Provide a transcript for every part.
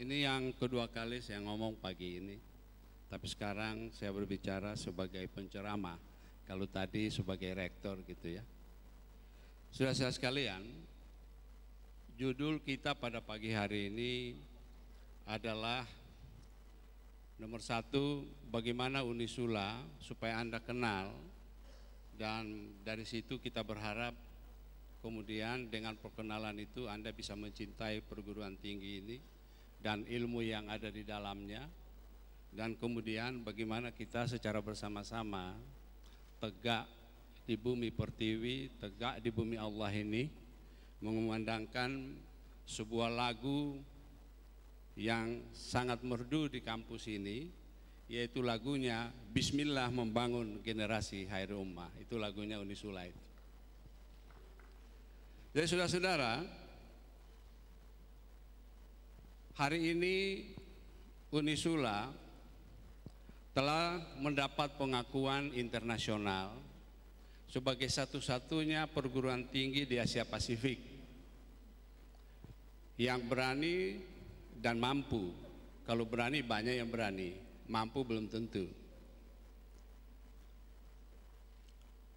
Ini yang kedua kali saya ngomong pagi ini, tapi sekarang saya berbicara sebagai penceramah, kalau tadi sebagai rektor gitu ya. Saudara-saudara sekalian, judul kita pada pagi hari ini adalah nomor 1, bagaimana Unisula supaya Anda kenal, dan dari situ kita berharap kemudian dengan perkenalan itu Anda bisa mencintai perguruan tinggi ini dan ilmu yang ada di dalamnya, dan kemudian bagaimana kita secara bersama-sama tegak di bumi pertiwi, tegak di bumi Allah ini, mengumandangkan sebuah lagu yang sangat merdu di kampus ini, yaitu lagunya Bismillah Membangun Generasi Khairul Ummah. Itu lagunya Unisula itu. Jadi saudara-saudara, hari ini Unisula telah mendapat pengakuan internasional sebagai satu-satunya perguruan tinggi di Asia Pasifik yang berani dan mampu. Kalau berani banyak yang berani, mampu belum tentu.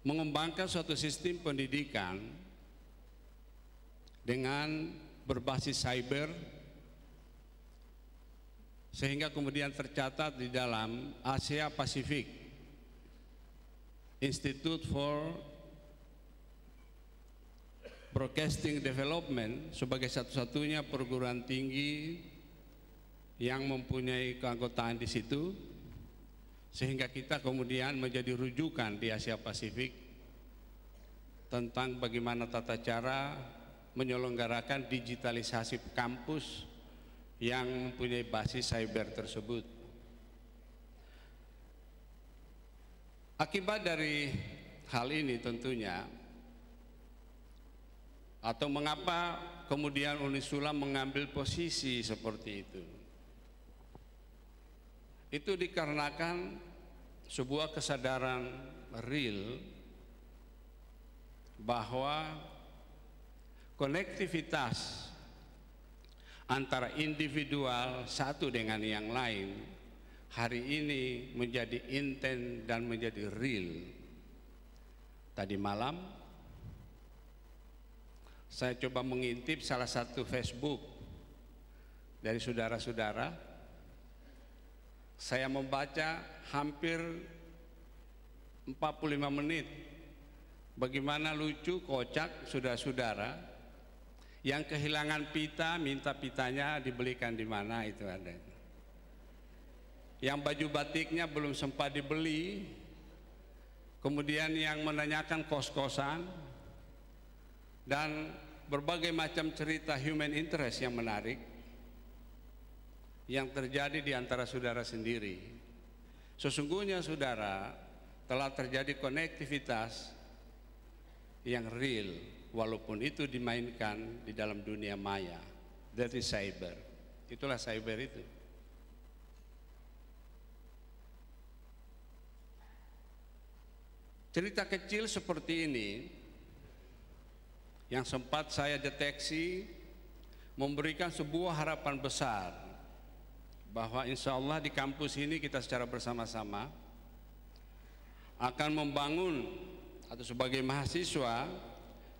Mengembangkan suatu sistem pendidikan dengan berbasis cyber, sehingga kemudian tercatat di dalam Asia Pasifik Institute for Broadcasting Development sebagai satu-satunya perguruan tinggi yang mempunyai keanggotaan di situ, sehingga kita kemudian menjadi rujukan di Asia Pasifik tentang bagaimana tata cara menyelenggarakan digitalisasi kampus yang mempunyai basis cyber tersebut. Akibat dari hal ini tentunya, atau mengapa kemudian Unisula mengambil posisi seperti itu dikarenakan sebuah kesadaran real bahwa konektivitas antara individual satu dengan yang lain hari ini menjadi intens dan menjadi real. Tadi malam saya coba mengintip salah satu Facebook dari saudara-saudara. Saya membaca hampir 45 menit bagaimana lucu, kocak saudara-saudara yang kehilangan pita, minta pitanya dibelikan di mana, itu ada. Yang baju batiknya belum sempat dibeli, kemudian yang menanyakan kos-kosan, dan berbagai macam cerita human interest yang menarik yang terjadi di antara saudara sendiri. Sesungguhnya saudara, telah terjadi konektivitas yang real, walaupun itu dimainkan di dalam dunia maya. That is cyber. Itulah cyber itu. Cerita kecil seperti ini yang sempat saya deteksi memberikan sebuah harapan besar bahwa insya Allah di kampus ini kita secara bersama-sama akan membangun, atau sebagai mahasiswa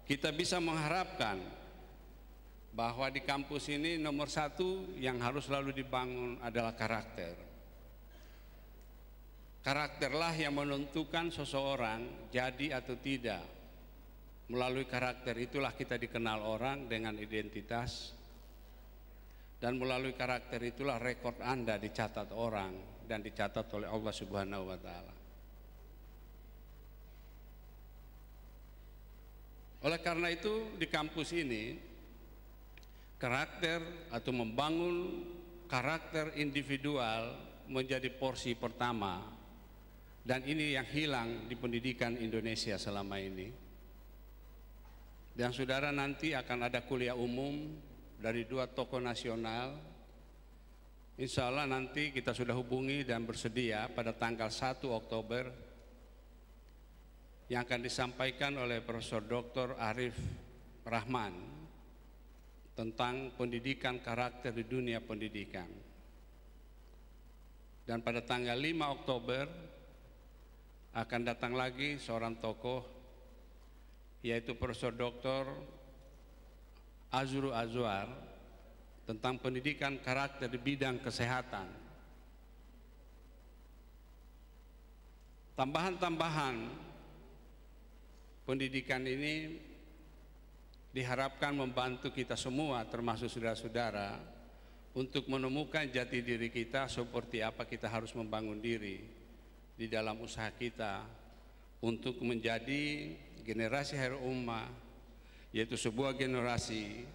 kita bisa mengharapkan bahwa di kampus ini nomor 1 yang harus selalu dibangun adalah karakter. Karakterlah yang menentukan seseorang jadi atau tidak. Melalui karakter itulah kita dikenal orang dengan identitas, dan melalui karakter itulah rekor Anda dicatat orang dan dicatat oleh Allah Subhanahu wa Ta'ala. Oleh karena itu di kampus ini karakter atau membangun karakter individual menjadi porsi pertama, dan ini yang hilang di pendidikan Indonesia selama ini. Dan saudara, nanti akan ada kuliah umum dari 2 tokoh nasional. Insya Allah nanti kita sudah hubungi dan bersedia pada tanggal 1 Oktober yang akan disampaikan oleh Profesor Dr. Arif Rahman tentang pendidikan karakter di dunia pendidikan. Dan pada tanggal 5 Oktober akan datang lagi seorang tokoh, yaitu Profesor Dr. Azrul Azwar, tentang pendidikan karakter di bidang kesehatan. Tambahan-tambahan pendidikan ini diharapkan membantu kita semua, termasuk saudara-saudara, untuk menemukan jati diri kita, seperti apa kita harus membangun diri di dalam usaha kita untuk menjadi generasi khairul ummah, yaitu sebuah generasi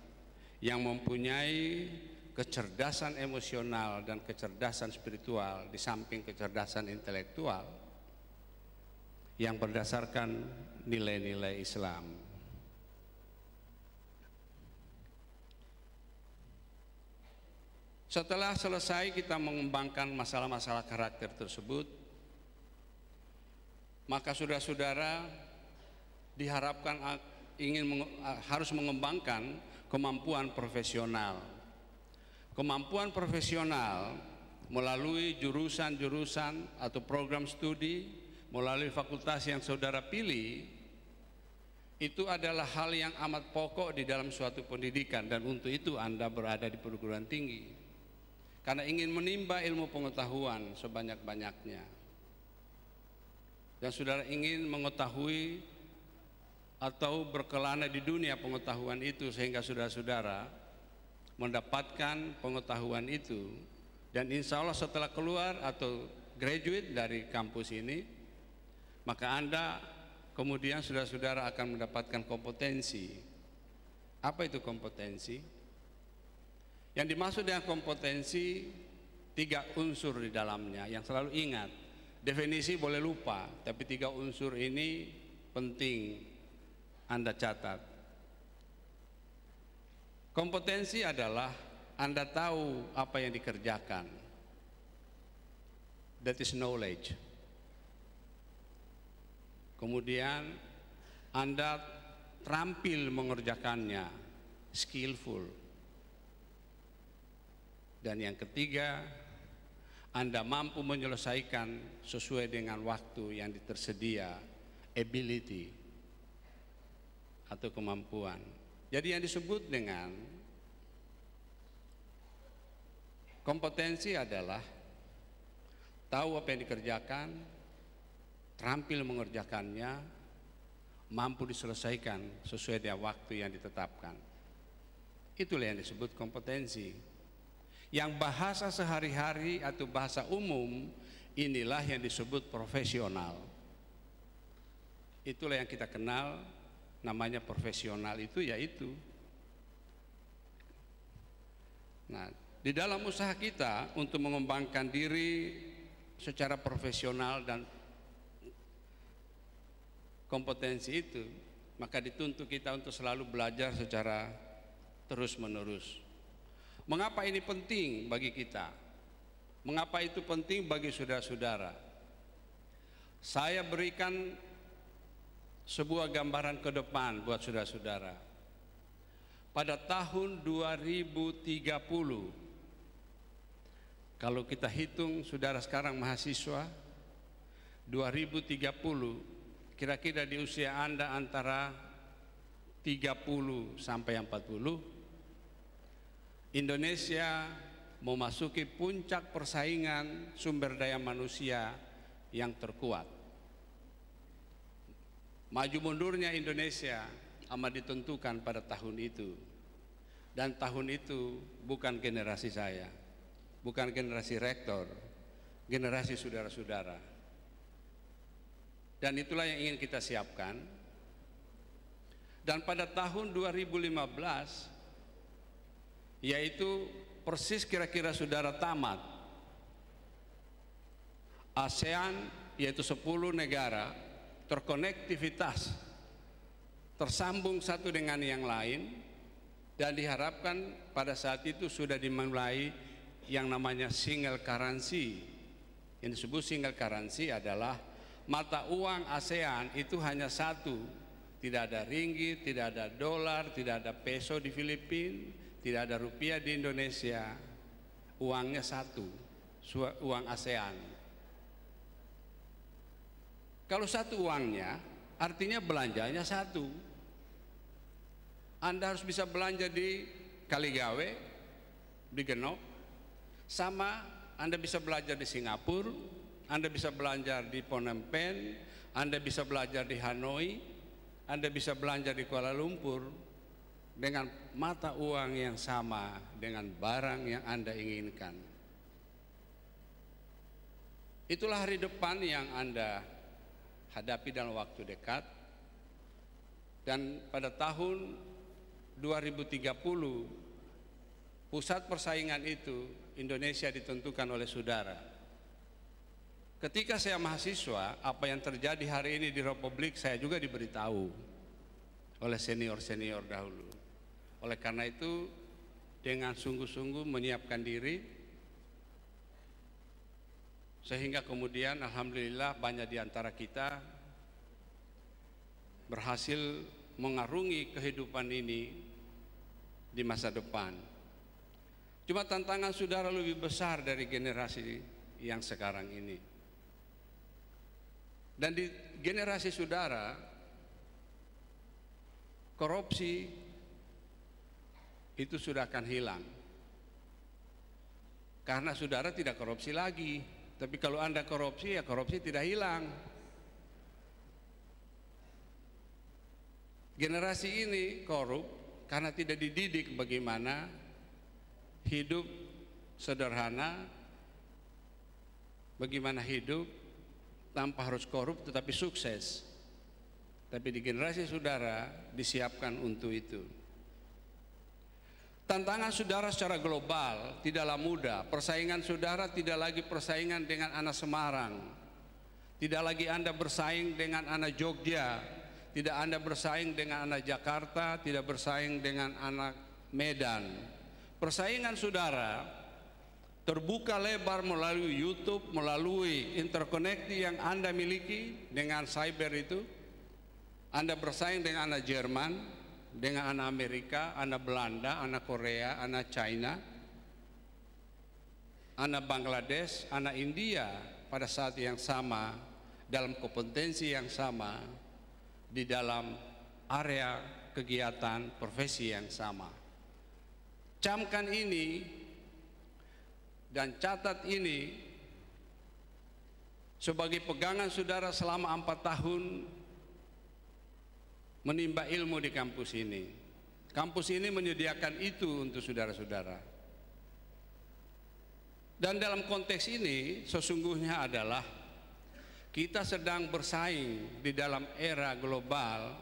yang mempunyai kecerdasan emosional dan kecerdasan spiritual di samping kecerdasan intelektual yang berdasarkan nilai-nilai Islam. Setelah selesai kita mengembangkan masalah-masalah karakter tersebut, maka saudara-saudara diharapkan harus mengembangkan kemampuan profesional. Kemampuan profesional melalui jurusan-jurusan atau program studi, melalui fakultas yang saudara pilih, itu adalah hal yang amat pokok di dalam suatu pendidikan, dan untuk itu Anda berada di perguruan tinggi. Karena ingin menimba ilmu pengetahuan sebanyak-banyaknya. Dan saudara ingin mengetahui atau berkelana di dunia pengetahuan itu, sehingga saudara-saudara mendapatkan pengetahuan itu. Dan insya Allah setelah keluar atau graduate dari kampus ini, maka Anda kemudian saudara-saudara akan mendapatkan kompetensi. Apa itu kompetensi? Yang dimaksud dengan kompetensi, 3 unsur di dalamnya yang selalu ingat. Definisi boleh lupa, tapi 3 unsur ini penting Anda catat. Kompetensi adalah Anda tahu apa yang dikerjakan. That is knowledge. Kemudian Anda terampil mengerjakannya, skillful. Dan yang ketiga, Anda mampu menyelesaikan sesuai dengan waktu yang tersedia, ability atau kemampuan. Jadi yang disebut dengan kompetensi adalah tahu apa yang dikerjakan, terampil mengerjakannya, mampu diselesaikan sesuai dengan waktu yang ditetapkan. Itulah yang disebut kompetensi. Yang bahasa sehari-hari atau bahasa umum, inilah yang disebut profesional. Itulah yang kita kenal namanya profesional, itu yaitu. Nah, di dalam usaha kita untuk mengembangkan diri secara profesional dan kompetensi itu, maka dituntut kita untuk selalu belajar secara terus-menerus. Mengapa ini penting bagi kita? Mengapa itu penting bagi saudara-saudara? Saya berikan sebuah gambaran ke depan buat saudara-saudara. Pada tahun 2030, kalau kita hitung saudara sekarang mahasiswa, 2030 kira-kira di usia Anda antara 30 sampai 40, Indonesia memasuki puncak persaingan sumber daya manusia yang terkuat. Maju mundurnya Indonesia amat ditentukan pada tahun itu. Dan tahun itu bukan generasi saya, bukan generasi rektor, generasi saudara-saudara. Dan itulah yang ingin kita siapkan. Dan pada tahun 2015, yaitu persis kira-kira saudara tamat, ASEAN yaitu 10 negara terkonektivitas, tersambung satu dengan yang lain, dan diharapkan pada saat itu sudah dimulai yang namanya single currency. Yang disebut single currency adalah mata uang ASEAN itu hanya satu, tidak ada ringgit, tidak ada dolar, tidak ada peso di Filipina, tidak ada rupiah di Indonesia, uangnya satu, uang ASEAN. Kalau satu uangnya, artinya belanjanya satu. Anda harus bisa belanja di Kaligawe, di Genop, sama Anda bisa belajar di Singapura, Anda bisa belajar di Phnom Penh, Anda bisa belajar di Hanoi, Anda bisa belanja di Kuala Lumpur dengan mata uang yang sama, dengan barang yang Anda inginkan. Itulah hari depan yang Anda hadapi dalam waktu dekat. Dan pada tahun 2030 pusat persaingan itu Indonesia ditentukan oleh saudara. Ketika saya mahasiswa, apa yang terjadi hari ini di Republik saya juga diberitahu oleh senior-senior dahulu. Oleh karena itu, dengan sungguh-sungguh menyiapkan diri, sehingga kemudian alhamdulillah banyak di antara kita berhasil mengarungi kehidupan ini di masa depan. Cuma tantangan saudara lebih besar dari generasi yang sekarang ini. Dan di generasi saudara, korupsi itu sudah akan hilang. Karena saudara tidak korupsi lagi. Tapi kalau Anda korupsi, ya korupsi tidak hilang. Generasi ini korup karena tidak dididik bagaimana hidup sederhana, bagaimana hidup tanpa harus korup tetapi sukses. Tapi di generasi saudara disiapkan untuk itu. Tantangan saudara secara global tidaklah mudah. Persaingan saudara tidak lagi persaingan dengan anak Semarang, tidak lagi Anda bersaing dengan anak Jogja, tidak Anda bersaing dengan anak Jakarta, tidak bersaing dengan anak Medan. Persaingan saudara terbuka lebar melalui YouTube, melalui interkoneksi yang Anda miliki dengan cyber itu. Anda bersaing dengan anak Jerman, dengan anak Amerika, anak Belanda, anak Korea, anak China, anak Bangladesh, anak India pada saat yang sama, dalam kompetensi yang sama, di dalam area kegiatan profesi yang sama. Camkan ini dan catat ini sebagai pegangan saudara selama 4 tahun menimba ilmu di kampus ini. Kampus ini menyediakan itu untuk saudara-saudara. Dan dalam konteks ini sesungguhnya adalah kita sedang bersaing di dalam era global.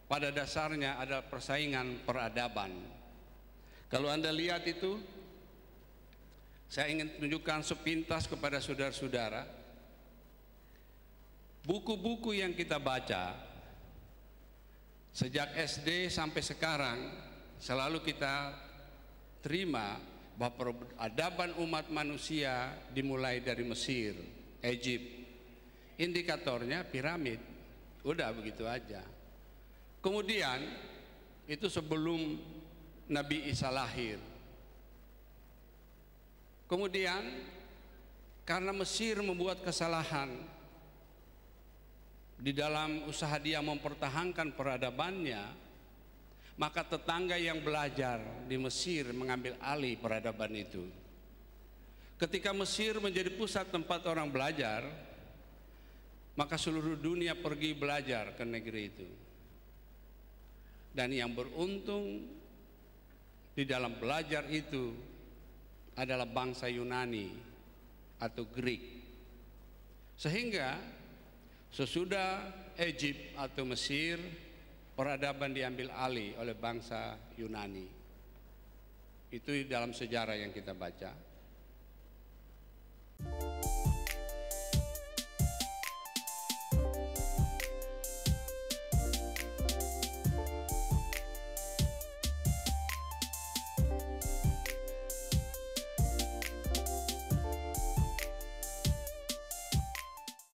Pada dasarnya adalah persaingan peradaban. Kalau Anda lihat itu, saya ingin tunjukkan sepintas kepada saudara-saudara buku-buku yang kita baca sejak SD sampai sekarang. Selalu kita terima bahwa peradaban umat manusia dimulai dari Mesir, Egypt. Indikatornya piramid, udah begitu aja. Kemudian itu sebelum Nabi Isa lahir. Kemudian karena Mesir membuat kesalahan di dalam usaha dia mempertahankan peradabannya, maka tetangga yang belajar di Mesir mengambil alih peradaban itu. Ketika Mesir menjadi pusat tempat orang belajar, maka seluruh dunia pergi belajar ke negeri itu. Dan yang beruntung di dalam belajar itu adalah bangsa Yunani atau Greek. Sehingga sesudah Egypt atau Mesir, peradaban diambil alih oleh bangsa Yunani. Itu dalam sejarah yang kita baca.